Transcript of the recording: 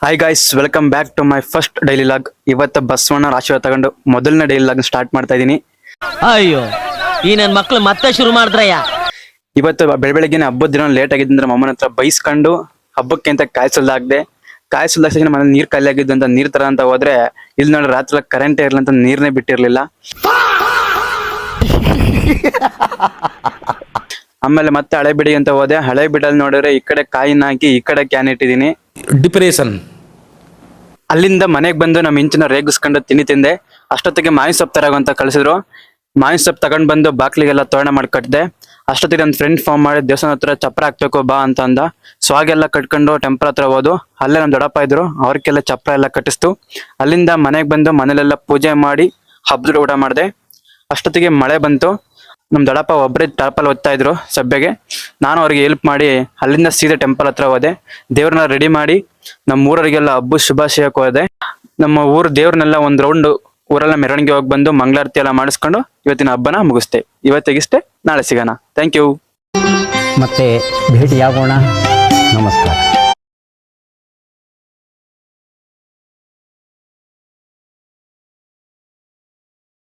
Hi guys, welcome back to my first daily log. ಇವತ್ತು ಬಸವಣ್ಣ ಆಶೀರ್ವಾದ ತಗೊಂಡು ಮೊದಲನೇ ಡೈಲಿ ಲಾಗ್ ಸ್ಟಾರ್ಟ್ ಮಾಡ್ತಾ ಇದ್ದೀನಿ. ಅಯ್ಯೋ, ಈ ನನ್ನ ಮಕ್ಳು ಮತ್ತೆ ಶುರು ಮಾಡಿದ್ರಯ್ಯ. ಇವತ್ತು ಬೆಳಗ್ಗೆ ಹಬ್ಬದ ದಿನ ಲೇಟ್ ಆಗಿದ್ದಂದ್ರೆ ಅಮ್ಮನ ಹತ್ರ ಬೈಸ್ಕೊಂಡು ಹಬ್ಬಕ್ಕೆ ಅಂತ ಕಾಯಿಸಲ್ದಾಗ್ದೆ. ಕಾಯಿಸಲ್ದಾಗ ಮನೆ ನೀರ್ ಖಾಲಿ ಆಗಿದ್ದು ಅಂತ ನೀರ್ ತರ ಅಂತ ಹೋದ್ರೆ ಇಲ್ಲಿ ನೋಡಿ ರಾತ್ರಿ ಕರೆಂಟ್ ಇರ್ಲಿ ಅಂತ ನೀರ್ನೇ ಬಿಟ್ಟಿರ್ಲಿಲ್ಲ. ಆಮೇಲೆ ಮತ್ತೆ ಹಳೆ ಬಿಡಿ ಅಂತ ಹೋದೆ. ಹಳೆ ಬಿಡಲ್ಲಿ ನೋಡಿದ್ರೆ ಈ ಕಡೆ ಕಾಯಿನ ಹಾಕಿ ಈ ಕಡೆ ಕ್ಯಾನ್ ಇಟ್ಟಿದ್ದೀನಿ. ಡಿಪ್ರೆಷನ್. ಅಲ್ಲಿಂದ ಮನೆಗೆ ಬಂದು ನಮ್ಮ ಇಂಚಿನ ರೇಗಿಸ್ಕೊಂಡು ತಿಂದೆ. ಅಷ್ಟೊತ್ತಿಗೆ ಮಾವಿನ ಸೊಪ್ಪು ತರಾಗಂತ ಕಳಿಸಿದ್ರು. ಮಾವಿನ ಸೊಪ್ಪು ತಗೊಂಡ್ ಬಂದು ಬಾಕ್ಲಿಗೆಲ್ಲ ತೋರಣ ಮಾಡಿ ಕಟ್ಟಿದೆ. ಅಷ್ಟೊತ್ತಿಗೆ ನನ್ನ ಫ್ರೆಂಡ್ ಫೋನ್ ಮಾಡಿ ದೇವಸ್ಥಾನ ಹತ್ರ ಚಪ್ರ ಹಾಕ್ಬೇಕು ಬಾ ಅಂತ ಅಂದ. ಸ್ವಾಗೆಲ್ಲ ಕಟ್ಕೊಂಡು ಟೆಂಪಲ್ ಹತ್ರ ಹೋದು. ಅಲ್ಲೇ ನಮ್ಮ ದೊಡ್ಡಪ್ಪ ಇದ್ರು, ಅವ್ರಿಗೆಲ್ಲ ಚಪ್ರ ಎಲ್ಲ ಕಟ್ಟಿಸ್ತು. ಅಲ್ಲಿಂದ ಮನೆಗೆ ಬಂದು ಮನೇಲೆಲ್ಲ ಪೂಜೆ ಮಾಡಿ ಹಬ್ಬದ ಊಟ ಮಾಡಿದೆ. ಅಷ್ಟೊತ್ತಿಗೆ ಮಳೆ ಬಂತು. ನಮ್ ದೊಡ್ಡಪ್ಪ ಒಬ್ಬರೇ ಟಾಪಲ್ಲಿ ಓದ್ತಾ ಇದ್ರು ಸಭೆಗೆ. ನಾನು ಅವ್ರಿಗೆ ಹೆಲ್ಪ್ ಮಾಡಿ ಅಲ್ಲಿಂದ ಸೀದಾ ಟೆಂಪಲ್ ಹತ್ರ ಹೋದೆ. ದೇವ್ರನ್ನ ರೆಡಿ ಮಾಡಿ ನಮ್ಮ ಊರವರಿಗೆಲ್ಲ ಹಬ್ಬ ಶುಭಾಶಯಕ್ಕೆ ಹೋದೆ. ನಮ್ಮ ಊರ್ ದೇವ್ರನ್ನೆಲ್ಲ ಒಂದ್ ರೌಂಡ್ ಊರೆಲ್ಲ ಮೆರವಣಿಗೆ ಹೋಗಿ ಬಂದು ಮಂಗಳಾರತಿ ಎಲ್ಲ ಮಾಡಿಸ್ಕೊಂಡು ಇವತ್ತಿನ ಹಬ್ಬನ ಮುಗಿಸ್ತೆ. ಇವತ್ತಿಗಿಷ್ಟೇ, ನಾಳೆ ಸಿಗೋಣ. Thank you. ಮತ್ತೆ ಭೇಟಿಯಾಗೋಣ. ನಮಸ್ಕಾರ.